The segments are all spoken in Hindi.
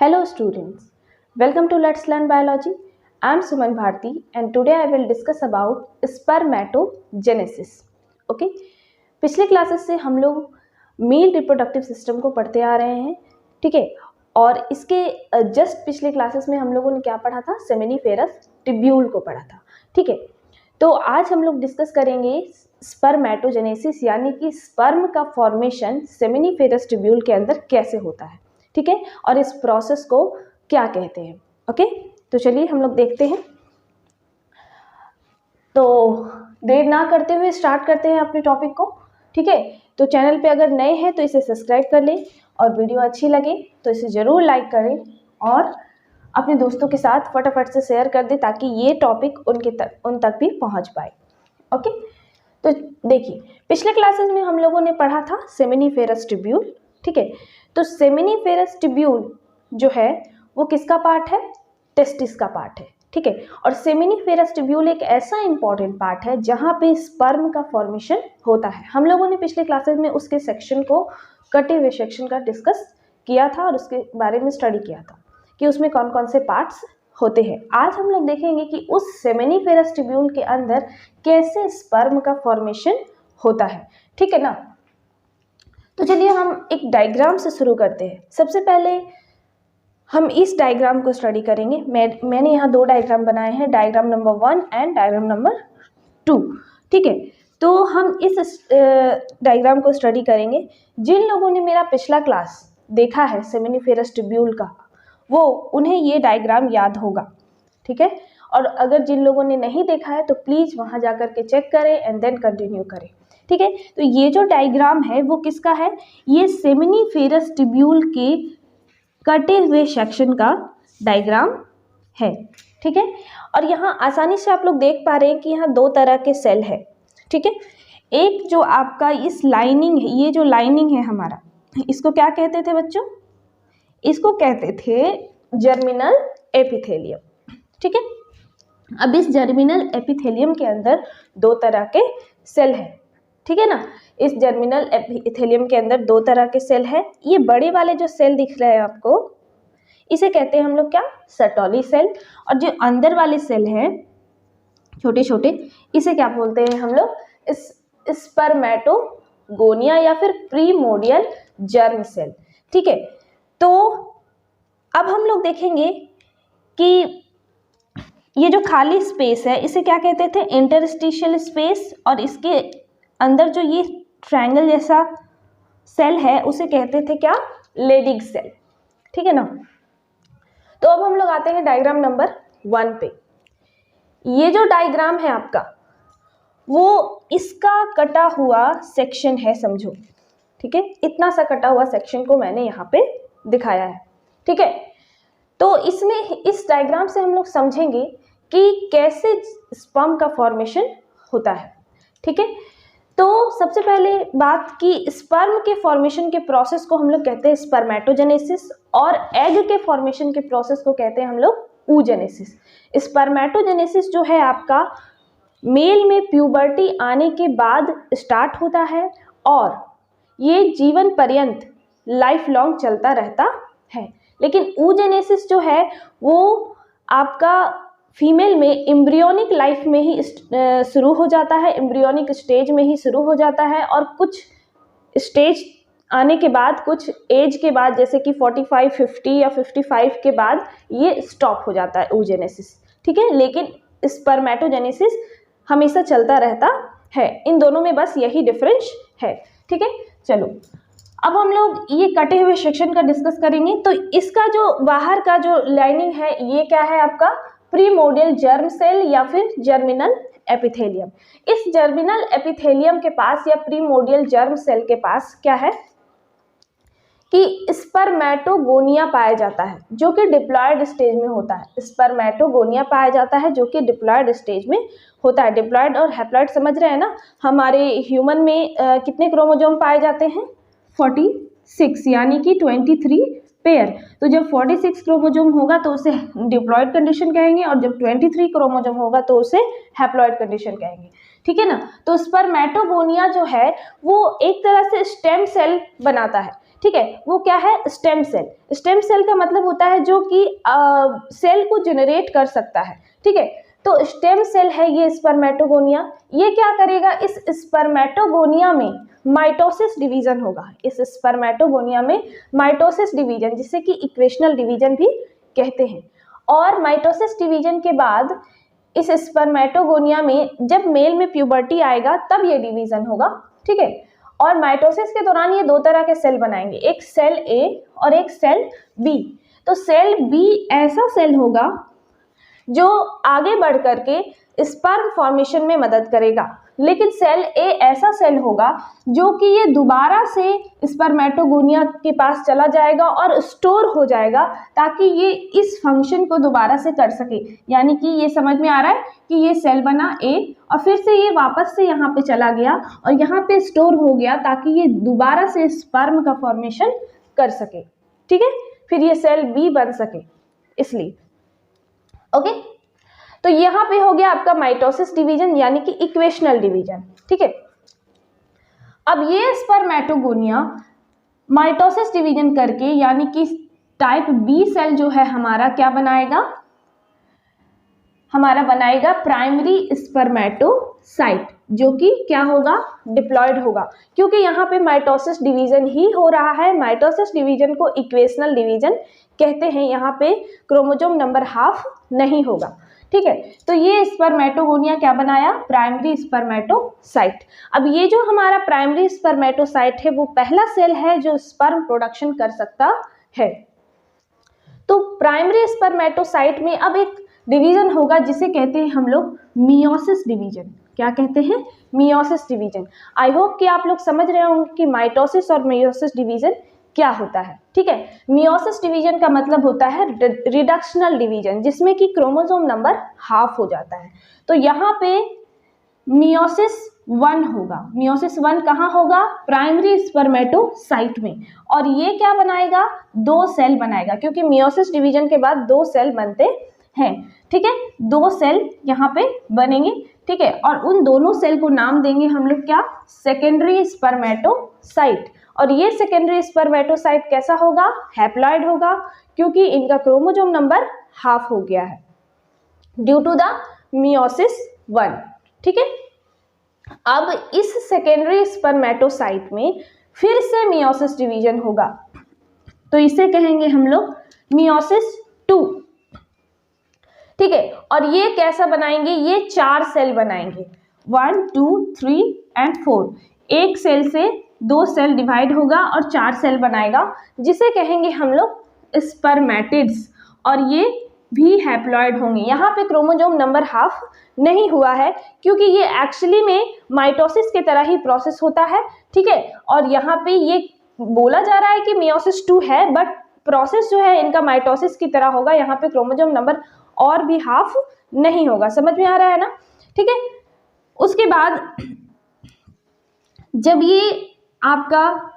Hello students, welcome to Let's Learn Biology. I am Suman Bharti and today I will discuss about spermatogenesis. Okay, पिछले क्लासेस से हम लोग मेल रिप्रोडक्टिव सिस्टम को पढ़ते आ रहे हैं, ठीक है। और इसके जस्ट पिछले क्लासेस में हम लोगों ने क्या पढ़ा था, सेमिनिफेरस ट्यूब्यूल को पढ़ा था, ठीक है। तो आज हम लोग डिस्कस करेंगे स्पर्मेटोजेनेसिस यानी कि स्पर्म का फॉर्मेशन सेमिनिफेरस ट्यूब्यूल के अंदर कैसे होता है, ठीक है, और इस प्रोसेस को क्या कहते हैं। ओके, तो चलिए हम लोग देखते हैं। तो देर ना करते हुए स्टार्ट करते हैं अपने टॉपिक को, ठीक है। तो चैनल पे अगर नए हैं तो इसे सब्सक्राइब कर लें और वीडियो अच्छी लगे तो इसे ज़रूर लाइक करें और अपने दोस्तों के साथ फटाफट से शेयर कर दें ताकि ये टॉपिक उन तक भी पहुंच पाए। ओके, तो देखिए पिछले क्लासेस में हम लोगों ने पढ़ा था सेमिनिफेरस ट्यूब्यूल, ठीक है। तो सेमिनिफेरस ट्यूब्यूल जो है वो किसका पार्ट है, टेस्टिस का पार्ट है, ठीक है। और सेमिनिफेरस ट्यूब्यूल एक ऐसा इंपॉर्टेंट पार्ट है जहाँ पे स्पर्म का फॉर्मेशन होता है। हम लोगों ने पिछले क्लासेस में उसके सेक्शन को, कटे हुए सेक्शन का डिस्कस किया था और उसके बारे में स्टडी किया था कि उसमें कौन कौन से पार्ट्स होते हैं। आज हम लोग देखेंगे कि उस सेमिनिफेरस ट्यूब्यूल के अंदर कैसे स्पर्म का फॉर्मेशन होता है, ठीक है ना। तो चलिए हम एक डायग्राम से शुरू करते हैं। सबसे पहले हम इस डायग्राम को स्टडी करेंगे। मैंने यहाँ दो डायग्राम बनाए हैं, diagram number 1 and diagram number 2, ठीक है। तो हम इस डायग्राम को स्टडी करेंगे। जिन लोगों ने मेरा पिछला क्लास देखा है सेमिनिफेरस ट्यूब्यूल का, वो उन्हें ये डायग्राम याद होगा, ठीक है। और अगर जिन लोगों ने नहीं देखा है तो प्लीज़ वहाँ जा कर के चेक करें एंड देन कंटिन्यू करें, ठीक है। तो ये जो डायग्राम है वो किसका है, ये सेमिनिफेरस ट्यूब्यूल के कटे हुए सेक्शन का डायग्राम है, ठीक है। और यहाँ आसानी से आप लोग देख पा रहे हैं कि यहाँ दो तरह के सेल है, ठीक है। एक जो आपका इस लाइनिंग है, ये जो लाइनिंग है हमारा, इसको क्या कहते थे बच्चों, इसको कहते थे जर्मिनल एपिथेलियम, ठीक है। अब इस जर्मिनल एपिथेलियम के अंदर दो तरह के सेल है, ठीक है ना। इस जर्मिनल एपिथेलियम के अंदर दो तरह के सेल है। ये बड़े वाले जो सेल दिख रहे हैं आपको, इसे कहते हैं हम लोग क्या, सर्टोली सेल। और जो अंदर वाले सेल हैं छोटे छोटे, इसे क्या बोलते हैं हम लोग, स्पर्मेटोगोनिया या फिर प्रीमोडियल जर्म सेल, ठीक है। तो अब हम लोग देखेंगे कि ये जो खाली स्पेस है इसे क्या कहते थे, इंटरस्टिशियल स्पेस। और इसके अंदर जो ये ट्रायंगल जैसा सेल है उसे कहते थे क्या, लेडिग सेल, ठीक है ना। तो अब हम लोग आते हैं डायग्राम नंबर 1 पे। ये जो डायग्राम है आपका वो इसका कटा हुआ सेक्शन है, समझो, ठीक है। इतना सा कटा हुआ सेक्शन को मैंने यहाँ पे दिखाया है, ठीक है। तो इसमें इस डायग्राम से हम लोग समझेंगे कि कैसे स्पर्म का फॉर्मेशन होता है, ठीक है। तो सबसे पहले बात की स्पर्म के फॉर्मेशन के प्रोसेस को हम लोग कहते हैं स्पर्मेटोजेनेसिस, और एग के फॉर्मेशन के प्रोसेस को कहते हैं हम लोग oogenesis। स्पर्मेटोजेनेसिस जो है आपका मेल में प्यूबर्टी आने के बाद स्टार्ट होता है और ये जीवन पर्यंत लाइफ लॉन्ग चलता रहता है। लेकिन oogenesis जो है वो आपका फीमेल में एम्ब्रियोनिक लाइफ में ही शुरू हो जाता है, एम्ब्रियोनिक स्टेज में ही शुरू हो जाता है। और कुछ स्टेज आने के बाद, कुछ एज के बाद, जैसे कि 45, 50 या 55 के बाद ये स्टॉप हो जाता है oogenesis, ठीक है। लेकिन स्पर्मेटोजेनेसिस हमेशा चलता रहता है। इन दोनों में बस यही डिफरेंस है, ठीक है। चलो अब हम लोग ये कटे हुए सेक्शन का डिस्कस करेंगे। तो इसका जो बाहर का जो लाइनिंग है ये क्या है आपका, प्रीमोडियल जर्म सेल या फिर जर्मिनल एपिथेलियम। इस जर्मिनल एपिथेलियम के पास या प्रीमोडियल जर्म सेल के पास क्या है कि स्पर्मेटोगोनिया पाया जाता है जो कि डिप्लॉयड स्टेज में होता है। स्पर्मेटोगोनिया पाया जाता है जो कि डिप्लॉयड स्टेज में होता है। डिप्लॉयड और हैप्लॉयड समझ रहे हैं ना। हमारे ह्यूमन में कितने क्रोमोसोम पाए जाते हैं, 46, यानी कि 23 पेयर। तो जब 46 क्रोमोसोम होगा तो उसे डिप्लॉयड कंडीशन कहेंगे, और जब 23 क्रोमोसोम होगा तो उसे हैप्लॉयड कंडीशन कहेंगे, ठीक है ना। तो स्पर्मेटोगोनिया जो है वो एक तरह से स्टेम सेल बनाता है, ठीक है, वो क्या है, स्टेम सेल। स्टेम सेल का मतलब होता है जो कि सेल को जनरेट कर सकता है, ठीक है। तो स्टेम सेल है ये स्पर्मेटोगोनिया। ये क्या करेगा, इस स्पर्मेटोगोनिया में माइटोसिस डिवीजन होगा। इस स्पर्मेटोगोनिया में माइटोसिस डिवीजन, जिसे कि इक्वेशनल डिवीजन भी कहते हैं। और माइटोसिस डिवीजन के बाद इस स्पर्मेटोगोनिया में जब मेल में प्यूबर्टी आएगा तब ये डिवीजन होगा, ठीक है। और माइटोसिस के दौरान ये दो तरह के सेल बनाएंगे, एक सेल ए और एक सेल बी। तो सेल बी ऐसा सेल होगा जो आगे बढ़ करके स्पर्म फॉर्मेशन में मदद करेगा, लेकिन सेल ए ऐसा सेल होगा जो कि ये दोबारा से स्पर्मेटोगोनिया के पास चला जाएगा और स्टोर हो जाएगा ताकि ये इस फंक्शन को दोबारा से कर सके। यानी कि ये समझ में आ रहा है कि ये सेल बना ए और फिर से ये वापस से यहाँ पे चला गया और यहाँ पे स्टोर हो गया ताकि ये दोबारा से स्पर्म का फॉर्मेशन कर सके, ठीक है, फिर ये सेल बी बन सके, इसलिए ओके। तो यहाँ पे हो गया आपका माइटोसिस डिवीजन यानी कि इक्वेशनल डिवीजन, ठीक है। अब ये स्पर्मेटोगोनिया माइटोसिस डिवीजन करके यानी कि टाइप बी सेल जो है हमारा क्या बनाएगा, हमारा बनाएगा प्राइमरी स्पर्मेटोसाइट, जो कि क्या होगा, डिप्लॉयड होगा, क्योंकि यहाँ पे माइटोसिस डिवीजन ही हो रहा है। माइटोसिस डिवीजन को इक्वेशनल डिवीजन कहते हैं। यहाँ पे क्रोमोसोम नंबर हाफ नहीं होगा, ठीक है। तो ये स्पर्मेटोगोनिया क्या बनाया, प्राइमरी स्पर्मेटोसाइट। अब ये जो हमारा प्राइमरी स्पर्मेटोसाइट है वो पहला सेल है जो स्पर्म प्रोडक्शन कर सकता है। तो प्राइमरी स्पर्मेटोसाइट में अब एक डिवीजन होगा जिसे कहते हैं हम लोग मियोसिस डिवीजन। क्या कहते हैं, मियोसिस डिवीजन। आई होप कि आप लोग समझ रहे होंगे कि माइटोसिस और मियोसिस डिवीजन क्या होता है, ठीक है। मियोसिस डिवीजन का मतलब होता है रिडक्शनल डिवीजन, जिसमें कि क्रोमोसोम नंबर हाफ हो जाता है। तो यहाँ पे मियोसिस 1 होगा। मियोसिस 1 कहाँ होगा, प्राइमरी स्पर्मेटोसाइट में। और ये क्या बनाएगा, 2 सेल बनाएगा, क्योंकि मियोसिस डिवीजन के बाद 2 सेल बनते हैं, ठीक है। 2 सेल यहाँ पे बनेंगे, ठीक है। और उन दोनों सेल को नाम देंगे हम लोग क्या, सेकेंडरी स्पर्मेटोसाइट। और ये सेकेंडरी स्पर्मेटोसाइट कैसा होगा, हैप्लॉइड होगा, क्योंकि इनका क्रोमोसोम नंबर हाफ हो गया है ड्यू टू द मियोसिस 1, ठीक है। अब इस सेकेंडरी स्पर्मेटोसाइट में फिर से मियोसिस डिवीजन होगा, तो इसे कहेंगे हम लोग मियोसिस 2, ठीक है। और ये कैसा बनाएंगे, ये 4 सेल बनाएंगे, 1 2 3 एंड 4। एक सेल से 2 सेल डिवाइड होगा और 4 सेल बनाएगा, जिसे कहेंगे हम लोग स्पर्मेटिड्स। और ये भी हैप्लॉइड होंगे। यहाँ पे क्रोमोसोम नंबर हाफ नहीं हुआ है, क्योंकि ये एक्चुअली में माइटोसिस की तरह ही प्रोसेस होता है, ठीक है। और यहाँ पे ये बोला जा रहा है कि मियोसिस 2 है, बट प्रोसेस जो है इनका माइटोसिस की तरह होगा। यहाँ पे क्रोमोसोम नंबर और भी हाफ नहीं होगा, समझ में आ रहा है ना, ठीक है। उसके बाद जब ये आपका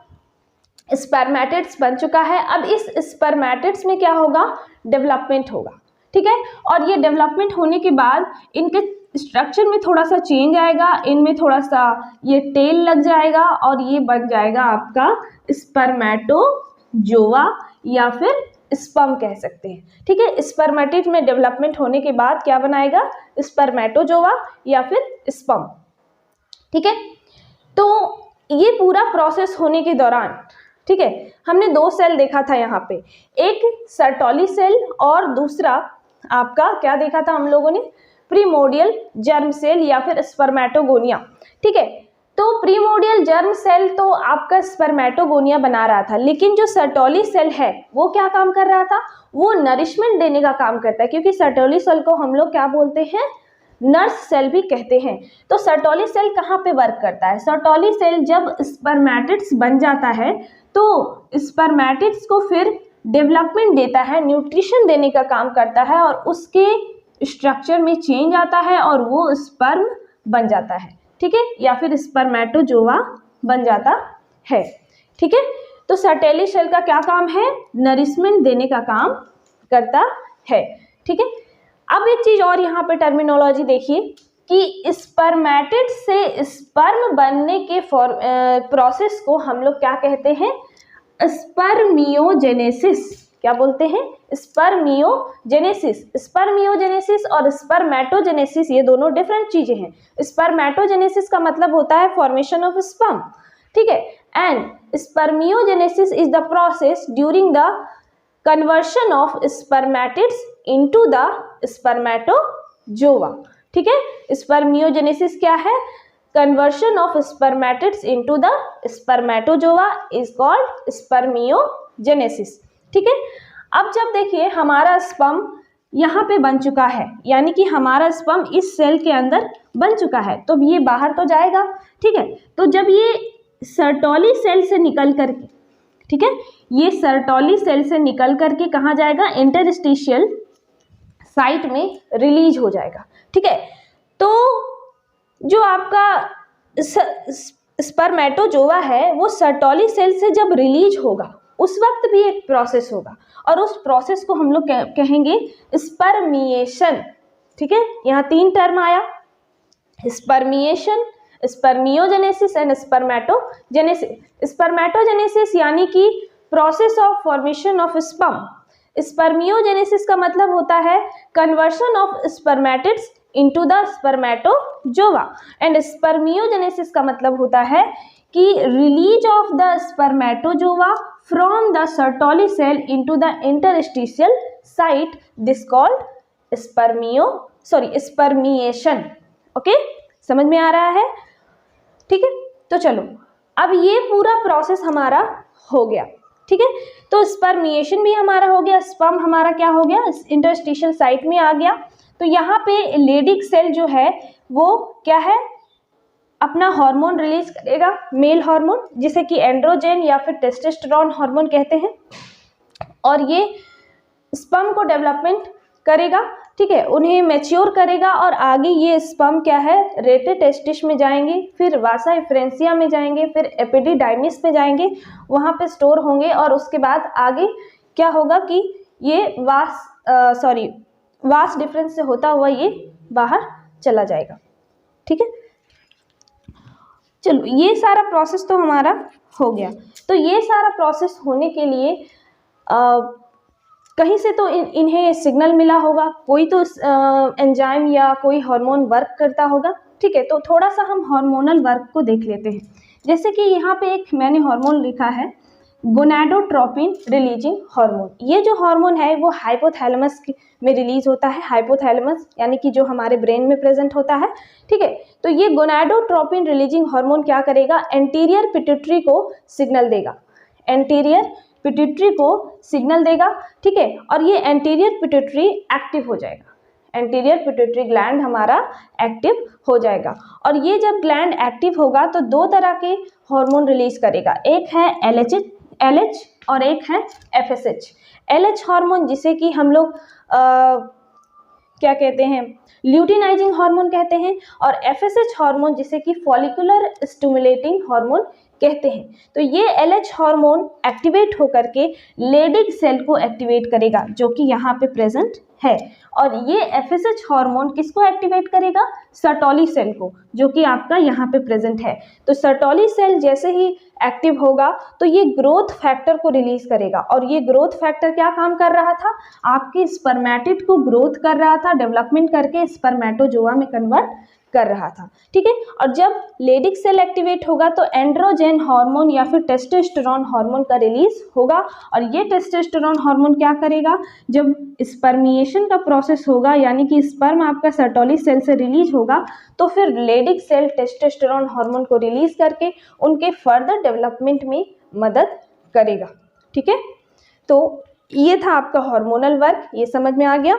स्पर्मेटिड्स बन चुका है, अब इस स्पर्मेटिड्स में क्या होगा, डेवलपमेंट होगा, ठीक है। और ये डेवलपमेंट होने के बाद इनके स्ट्रक्चर में थोड़ा सा चेंज आएगा, इनमें थोड़ा सा ये टेल लग जाएगा और ये बन जाएगा आपका स्पर्मेटोजोआ या फिर स्पर्म कह सकते हैं, ठीक है। स्पर्मेटिड में डेवलपमेंट होने के बाद क्या बनाएगा, स्पर्मेटोजोआ या फिर स्पर्म, ठीक है। तो ये पूरा प्रोसेस होने के दौरान, ठीक है, हमने 2 सेल देखा था यहाँ पे, एक सर्टोली सेल और दूसरा आपका क्या देखा था हम लोगों ने, प्रीमोर्डियल जर्म सेल या फिर स्पर्मेटोगोनिया, ठीक है। तो प्रीमोर्डियल जर्म सेल तो आपका स्पर्मेटोगोनिया बना रहा था, लेकिन जो सर्टोली सेल है वो क्या काम कर रहा था, वो नरिशमेंट देने का काम करता है, क्योंकि सर्टोली सेल को हम लोग क्या बोलते हैं, नर्स सेल भी कहते हैं। तो सर्टोली सेल कहाँ पे वर्क करता है, सर्टोली सेल जब स्पर्मेटिड्स बन जाता है तो स्पर्मेटिड्स को फिर डेवलपमेंट देता है, न्यूट्रिशन देने का काम करता है और उसके स्ट्रक्चर में चेंज आता है और वो स्पर्म बन जाता है, ठीक है, या फिर स्पर्मेटोजोआ बन जाता है, ठीक है। तो सर्टोली सेल का क्या काम है, नरिशमेंट देने का काम करता है, ठीक है। अब एक चीज और यहाँ पे टर्मिनोलॉजी देखिए कि स्पर्मेटिड से स्पर्म बनने के प्रोसेस को हम लोग क्या कहते हैं, स्पर्मियोजेनेसिस। क्या बोलते हैं? स्पर्मियोजेनेसिस। स्पर्मियोजेनेसिस और स्पर्मेटोजेनेसिस ये दोनों डिफरेंट चीजें हैं। स्पर्मेटोजेनेसिस का मतलब होता है फॉर्मेशन ऑफ स्पर्म, ठीक है, and spermiogenesis is the process during the conversion of spermatids into the spermatozoa, ठीक है। स्पर्मियोजेनेसिस क्या है? Conversion of spermatids into the spermatozoa is called spermiogenesis, ठीक है। अब जब देखिए हमारा स्पर्म यहाँ पे बन चुका है, यानी कि हमारा स्पर्म इस सेल के अंदर बन चुका है, तो ये बाहर तो जाएगा, ठीक है। तो जब ये सर्टोली सेल से निकल करके, ठीक है, ये सर्टोली सेल से निकल करके कहाँ जाएगा? इंटरस्टिशियल साइट में रिलीज हो जाएगा, ठीक है। तो जो आपका स्पर्मेटोजोआ है वो सर्टोली सेल से जब रिलीज होगा उस वक्त भी एक प्रोसेस होगा, और उस प्रोसेस को हम लोग कहेंगे स्पर्मिएशन, ठीक है। यहाँ 3 टर्म आया, spermiation, spermiogenesis and spermatogenesis. Spermatogenesis यानी कि process of formation of sperm. Spermiogenesis का मतलब होता है conversion of spermatids into the spermatozoa, and spermiogenesis का मतलब होता है कि release of the spermatozoa from the Sertoli cell into the interstitial site, this called spermiation. Okay, समझ में आ रहा है? ठीक है, तो चलो अब ये पूरा प्रोसेस हमारा हो गया, ठीक है। तो स्पर्मिएशन भी हमारा हो गया, स्पर्म हमारा क्या हो गया? इंटरस्टिशियल साइट में आ गया। तो यहाँ पे लेडिक सेल जो है वो क्या है? अपना हार्मोन रिलीज करेगा, मेल हार्मोन, जिसे कि एंड्रोजन या फिर टेस्टोस्टेरोन हार्मोन कहते हैं, और ये स्पर्म को डेवलपमेंट करेगा, ठीक है, उन्हें मैच्योर करेगा, और आगे ये स्पर्म क्या है? रेटे टेस्टिस में जाएंगे, फिर वासा एफ्रेंसिया में जाएंगे, फिर एपिडिडाइमिस में जाएंगे, वहाँ पे स्टोर होंगे, और उसके बाद आगे क्या होगा कि ये वास डिफरेंस से होता हुआ ये बाहर चला जाएगा, ठीक है। चलो, ये सारा प्रोसेस तो हमारा हो गया। तो ये सारा प्रोसेस होने के लिए कहीं से तो इन्हें सिग्नल मिला होगा, कोई तो एंजाइम या कोई हार्मोन वर्क करता होगा, ठीक है। तो थोड़ा सा हम हार्मोनल वर्क को देख लेते हैं। जैसे कि यहाँ पे एक मैंने हार्मोन लिखा है, गोनाडोट्रोपिन रिलीजिंग हार्मोन। ये जो हार्मोन है वो हाइपोथैलेमस में रिलीज होता है, हाइपोथैलेमस यानी कि जो हमारे ब्रेन में प्रेजेंट होता है, ठीक है। तो ये गोनाडोट्रोपिन रिलीजिंग हार्मोन क्या करेगा? एंटीरियर पिट्यूटरी को सिग्नल देगा, एंटीरियर पिट्यूटरी को सिग्नल देगा, ठीक है। और ये एंटीरियर पिट्यूटरी एक्टिव हो जाएगा, एंटीरियर पिट्यूटरी ग्लैंड हमारा एक्टिव हो जाएगा, और ये जब ग्लैंड एक्टिव होगा तो 2 तरह के हार्मोन रिलीज करेगा, एक है LH और एक है FSH। LH हार्मोन जिसे कि हम लोग क्या कहते हैं? ल्यूटिनाइजिंग हार्मोन कहते हैं, और FSH हार्मोन जिसे कि फॉलिकुलर स्टिमुलेटिंग हार्मोन कहते हैं। तो ये LH हार्मोन एक्टिवेट होकर के लेडिक सेल को एक्टिवेट करेगा, जो कि यहाँ पे प्रेजेंट है, और ये FSH हार्मोन किसको एक्टिवेट करेगा? सर्टोली सेल को, जो कि आपका यहाँ पे प्रेजेंट है। तो सर्टोली सेल जैसे ही एक्टिव होगा तो ये ग्रोथ फैक्टर को रिलीज करेगा, और ये ग्रोथ फैक्टर क्या काम कर रहा था? आपके स्पर्मेटिड को ग्रोथ कर रहा था, डेवलपमेंट करके स्पर्मेटोजोआ में कन्वर्ट कर रहा था, ठीक है। और जब लेडिक सेल एक्टिवेट होगा तो एंड्रोजन हार्मोन या फिर टेस्टोस्टेरोन हार्मोन का रिलीज होगा, और ये टेस्टोस्टेरोन हार्मोन क्या करेगा? जब स्पर्मिएशन का प्रोसेस होगा, यानी कि स्पर्म आपका सर्टोली सेल से रिलीज होगा, तो फिर लेडिक सेल टेस्टोस्टेरोन हार्मोन को रिलीज करके उनके फर्दर डेवलपमेंट में मदद करेगा, ठीक है। तो ये था आपका हार्मोनल वर्क, ये समझ में आ गया।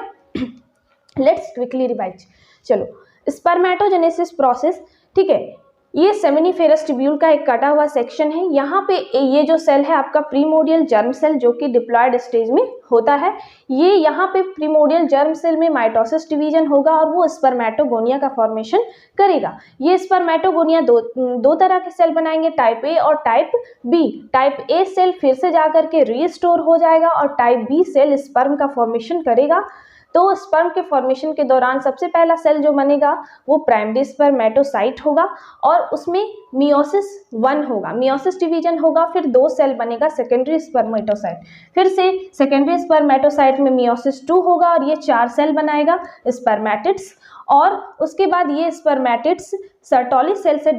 Let's quickly revise. चलो, स्पर्मेटोजेनेसिस प्रोसेस, ठीक है, ये सेमिनिफेरस ट्यूब्यूल का एक कटा हुआ सेक्शन है। यहाँ पे ये जो सेल है आपका प्रीमोडियल जर्म सेल, जो कि डिप्लॉयड स्टेज में होता है। ये यहाँ पे प्रीमोडियल जर्म सेल में माइटोसिस डिवीजन होगा, और वो स्पर्मेटोगोनिया का फॉर्मेशन करेगा। ये स्पर्मेटोगोनिया दो तरह के सेल बनाएंगे, टाइप ए और type B. Type A cell फिर से जाकर के रीस्टोर हो जाएगा, और टाइप बी सेल स्पर्म का फॉर्मेशन करेगा। तो स्पर्म के फॉर्मेशन के दौरान सबसे पहला सेल जो बनेगा वो प्राइमरी स्पर्मेटोसाइट होगा और उसमें मियोसिस 1 होगा, मियोसिस डिवीजन होगा, फिर 2 सेल बनेगा सेकेंडरी स्पर्मेटोसाइट, फिर से सेकेंडरी स्पर्मेटोसाइट में मियोसिस 2 होगा और ये 4 सेल बनाएगा स्पर्मेटिड्स, और उसके बाद ये स्पर्मेटिड्स सर्टोली सेल से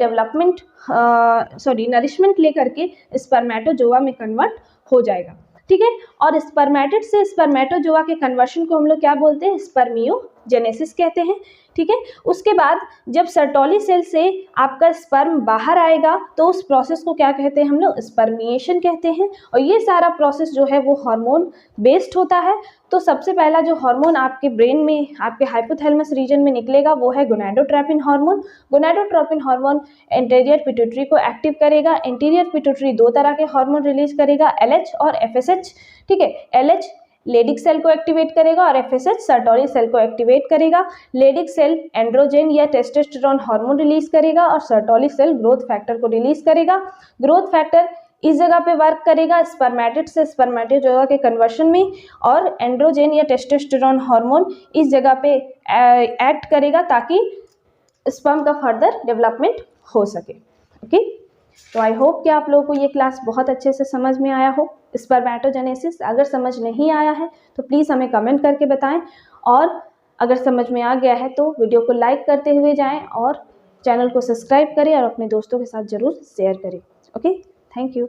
नरिशमेंट लेकर के स्पर्मेटोजोआ में कन्वर्ट हो जाएगा, ठीक है। और स्पर्मेटिड से स्पर्मेटोजोआ के कन्वर्शन को हम लोग क्या बोलते हैं, स्पर्मियोजेनेसिस कहते हैं, ठीक है। उसके बाद जब सर्टोली सेल से आपका स्पर्म बाहर आएगा तो उस प्रोसेस को क्या कहते हैं हम लोग, स्पर्मिएशन कहते हैं। और ये सारा प्रोसेस जो है वो हार्मोन बेस्ड होता है। तो सबसे पहला जो हार्मोन आपके ब्रेन में, आपके हाइपोथैलेमस रीजन में निकलेगा वो है gonadotropin hormone. Gonadotropin hormone anterior pituitary को एक्टिव करेगा। एंटीरियर पिट्यूटरी 2 तरह के हार्मोन रिलीज करेगा, LH और FSH, ठीक है। LH लेडिक सेल को एक्टिवेट करेगा और FSH सर्टोली सेल को एक्टिवेट करेगा। लेडिक सेल एंड्रोजन या टेस्टोस्टेरोन हार्मोन रिलीज करेगा और सर्टोली सेल ग्रोथ फैक्टर को रिलीज करेगा। ग्रोथ फैक्टर इस जगह पे वर्क करेगा स्पर्मेटिड से स्पर्मेटोजोआ के कन्वर्शन में, और एंड्रोजन या टेस्टोस्टेरोन हार्मोन इस जगह पे एक्ट करेगा ताकि स्पर्म का फर्दर डेवलपमेंट हो सके, ओके। तो आई होप कि आप लोगों को ये क्लास बहुत अच्छे से समझ में आया हो। स्पर्मेटोजेनेसिस अगर समझ नहीं आया है तो प्लीज़ हमें कमेंट करके बताएं, और अगर समझ में आ गया है तो वीडियो को लाइक करते हुए जाएं और चैनल को सब्सक्राइब करें और अपने दोस्तों के साथ ज़रूर शेयर करें, ओके। Thank you.